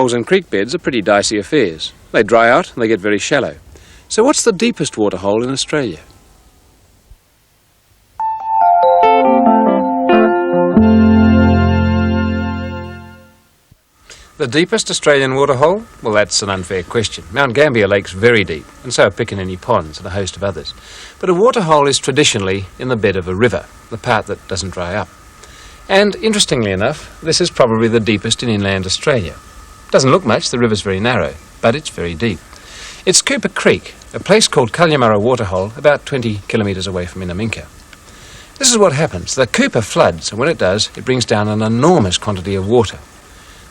waterholes and creek beds are pretty dicey affairs. They dry out and they get very shallow. So what's the deepest waterhole in Australia? The deepest Australian waterhole? Well, that's an unfair question. Mount Gambier Lake's very deep, and so are Piccaninny Ponds and a host of others. But a waterhole is traditionally in the bed of a river, the part that doesn't dry up. And interestingly enough, this is probably the deepest in inland Australia. Doesn't look much, the river's very narrow, but it's very deep. It's Cooper Creek, a place called Kalyamurra Waterhole, about 20 kilometres away from Inaminka. This is what happens. The Cooper floods, and when it does, it brings down an enormous quantity of water.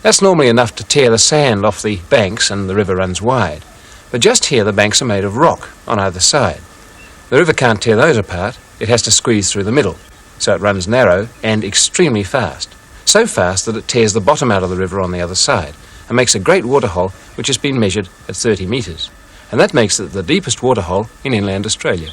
That's normally enough to tear the sand off the banks and the river runs wide. But just here the banks are made of rock on either side. The river can't tear those apart, it has to squeeze through the middle. So it runs narrow and extremely fast. So fast that it tears the bottom out of the river on the other side and makes a great waterhole which has been measured at 30 metres. And that makes it the deepest waterhole in inland Australia.